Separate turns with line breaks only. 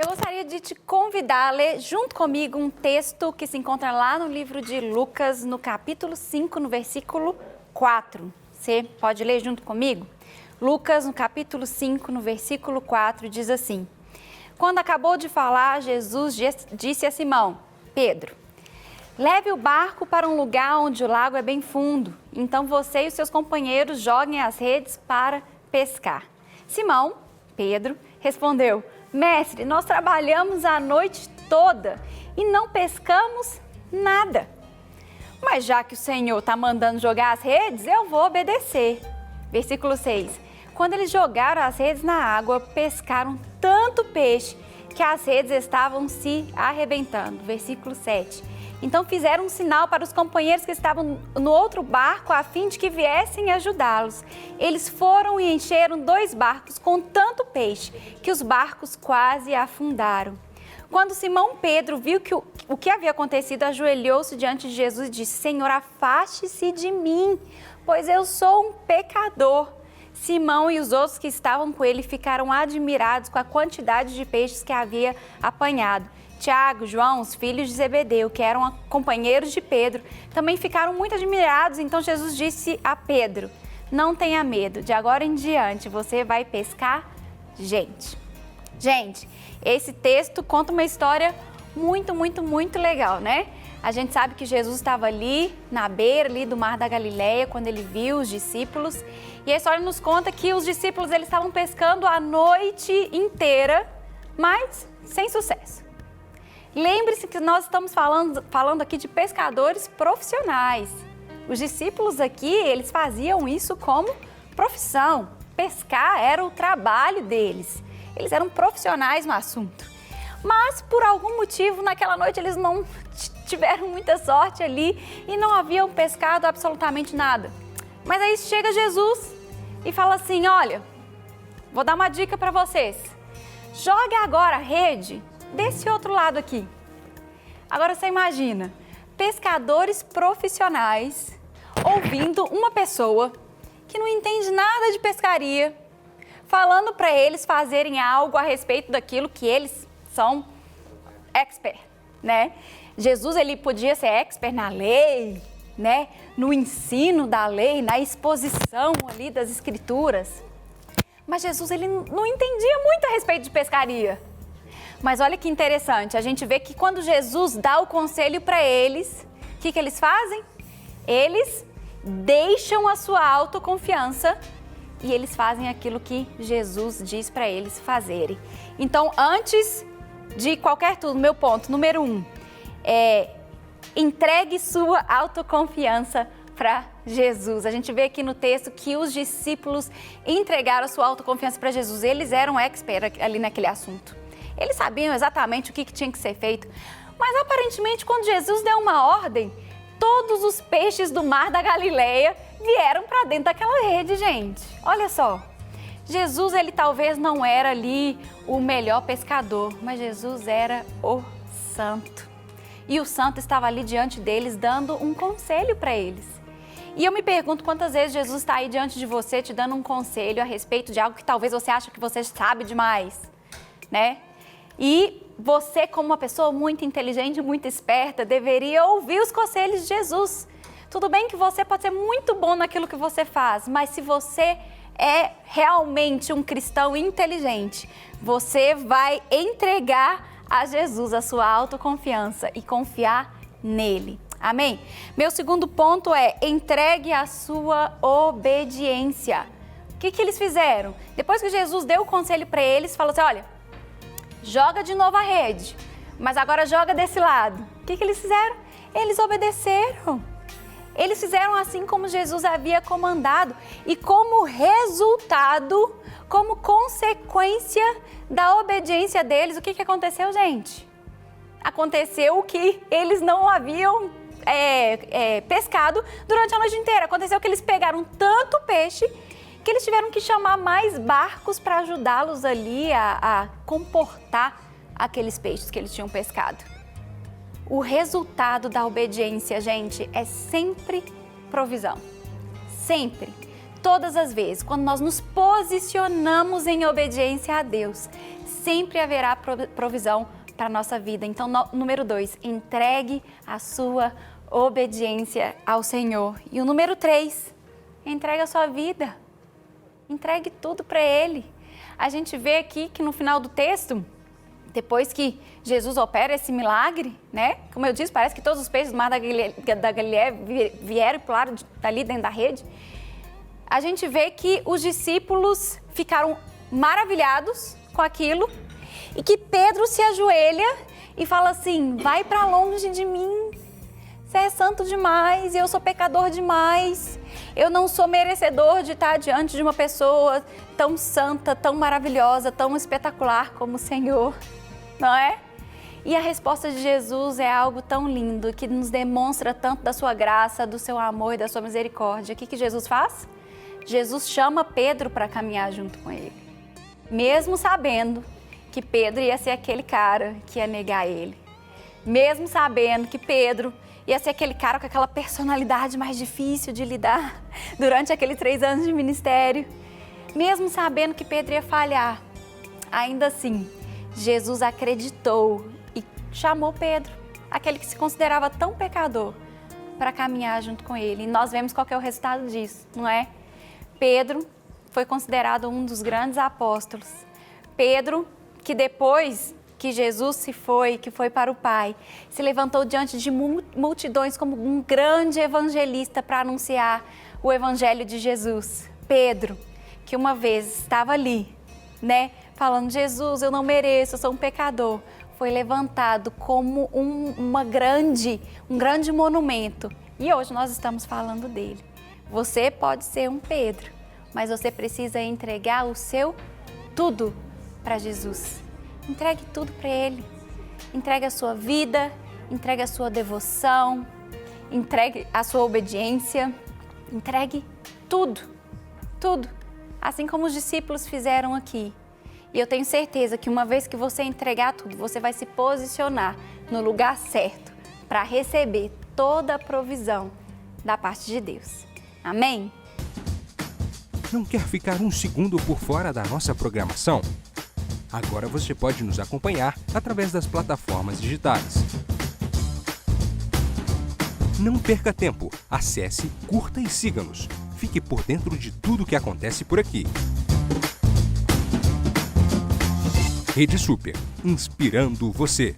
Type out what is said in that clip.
gostaria de te convidar a ler junto comigo um texto que se encontra lá no livro de Lucas, no capítulo 5, no versículo 4. Você pode ler junto comigo? Lucas, no capítulo 5, no versículo 4, diz assim: Quando acabou de falar, Jesus disse a Simão: Pedro, leve o barco para um lugar onde o lago é bem fundo. Então você e os seus companheiros joguem as redes para pescar. Simão, Pedro, respondeu: Mestre, nós trabalhamos a noite toda e não pescamos nada. Mas já que o Senhor está mandando jogar as redes, eu vou obedecer. Versículo 6. Quando eles jogaram as redes na água, pescaram tanto peixe que as redes estavam se arrebentando. Versículo 7. Então fizeram um sinal para os companheiros que estavam no outro barco a fim de que viessem ajudá-los. Eles foram e encheram 2 barcos com tanto peixe que os barcos quase afundaram. Quando Simão Pedro viu o que havia acontecido, ajoelhou-se diante de Jesus e disse: Senhor, afaste-se de mim, pois eu sou um pecador. Simão e os outros que estavam com ele ficaram admirados com a quantidade de peixes que havia apanhado. Tiago, João, os filhos de Zebedeu, que eram companheiros de Pedro, também ficaram muito admirados. Então Jesus disse a Pedro: Não tenha medo, de agora em diante você vai pescar gente. Gente, esse texto conta uma história muito legal, né? A gente sabe que Jesus estava ali, na beira ali do Mar da Galileia, quando ele viu os discípulos. E a história nos conta que os discípulos eles estavam pescando a noite inteira, mas sem sucesso. Lembre-se que nós estamos falando aqui de pescadores profissionais. Os discípulos aqui, eles faziam isso como profissão. Pescar era o trabalho deles. Eles eram profissionais no assunto. Mas, por algum motivo, naquela noite eles não tiveram muita sorte ali e não haviam pescado absolutamente nada. Mas aí chega Jesus e fala assim: olha, vou dar uma dica para vocês. Jogue agora a rede desse outro lado aqui. Agora você imagina, pescadores profissionais ouvindo uma pessoa que não entende nada de pescaria, falando para eles fazerem algo a respeito daquilo que eles são expert, né? Jesus, ele podia ser expert na lei, né? No ensino da lei, na exposição ali das escrituras. Mas Jesus, ele não entendia muito a respeito de pescaria. Mas olha que interessante, a gente vê que quando Jesus dá o conselho para eles, o que eles fazem? Eles deixam a sua autoconfiança e eles fazem aquilo que Jesus diz para eles fazerem. Então, antes de qualquer tudo, meu ponto número 1 é: entregue sua autoconfiança para Jesus. A gente vê aqui no texto que os discípulos entregaram sua autoconfiança para Jesus. Eles eram experts ali naquele assunto. Eles sabiam exatamente o que tinha que ser feito. Mas aparentemente, quando Jesus deu uma ordem, todos os peixes do Mar da Galileia vieram para dentro daquela rede, gente. Olha só. Jesus, ele talvez não era ali o melhor pescador, mas Jesus era o santo. E o santo estava ali diante deles, dando um conselho para eles. E eu me pergunto quantas vezes Jesus está aí diante de você, te dando um conselho a respeito de algo que talvez você acha que você sabe demais, né? E você, como uma pessoa muito inteligente, muito esperta, deveria ouvir os conselhos de Jesus. Tudo bem que você pode ser muito bom naquilo que você faz, mas se você é realmente um cristão inteligente, você vai entregar a Jesus a sua autoconfiança e confiar nele. Amém? Meu segundo ponto é: entregue a sua obediência. O que eles fizeram? Depois que Jesus deu o conselho para eles, falou assim: olha, joga de novo a rede, mas agora joga desse lado. O que eles fizeram? Eles obedeceram. Eles fizeram assim como Jesus havia comandado. E como resultado, como consequência da obediência deles, o que aconteceu, gente? Aconteceu o que eles não haviam pescado durante a noite inteira. Aconteceu que eles pegaram tanto peixe que eles tiveram que chamar mais barcos para ajudá-los ali a comportar aqueles peixes que eles tinham pescado. O resultado da obediência, gente, é sempre provisão. Sempre. Todas as vezes, quando nós nos posicionamos em obediência a Deus, sempre haverá provisão para a nossa vida. Então, número 2, entregue a sua obediência ao Senhor. E o número 3, entregue a sua vida. Entregue tudo para Ele. A gente vê aqui que no final do texto, depois que Jesus opera esse milagre, né? Como eu disse, parece que todos os peixes do mar da Galileia vieram e pularam dali dentro da rede. A gente vê que os discípulos ficaram maravilhados com aquilo e que Pedro se ajoelha e fala assim: vai para longe de mim, você é santo demais, eu sou pecador demais, eu não sou merecedor de estar diante de uma pessoa tão santa, tão maravilhosa, tão espetacular como o Senhor, não é? E a resposta de Jesus é algo tão lindo, que nos demonstra tanto da sua graça, do seu amor e da sua misericórdia. O que Jesus faz? Jesus chama Pedro para caminhar junto com ele, mesmo sabendo que Pedro ia ser aquele cara que ia negar ele, mesmo sabendo que Pedro ia ser aquele cara com aquela personalidade mais difícil de lidar durante aqueles 3 anos de ministério, mesmo sabendo que Pedro ia falhar. Ainda assim, Jesus acreditou e chamou Pedro, aquele que se considerava tão pecador, para caminhar junto com ele. E nós vemos qual que é o resultado disso, não é? Pedro foi considerado um dos grandes apóstolos. Pedro, que depois que Jesus se foi, que foi para o Pai, se levantou diante de multidões como um grande evangelista para anunciar o evangelho de Jesus. Pedro, que uma vez estava ali, né, falando: Jesus, eu não mereço, eu sou um pecador, foi levantado como um grande monumento. E hoje nós estamos falando dele. Você pode ser um Pedro, mas você precisa entregar o seu tudo para Jesus. Entregue tudo para Ele. Entregue a sua vida, entregue a sua devoção, entregue a sua obediência, entregue tudo, tudo. Assim como os discípulos fizeram aqui. E eu tenho certeza que uma vez que você entregar tudo, você vai se posicionar no lugar certo para receber toda a provisão da parte de Deus. Amém?
Não quer ficar um segundo por fora da nossa programação? Agora você pode nos acompanhar através das plataformas digitais. Não perca tempo. Acesse, curta e siga-nos. Fique por dentro de tudo que acontece por aqui. Rede Super, inspirando você.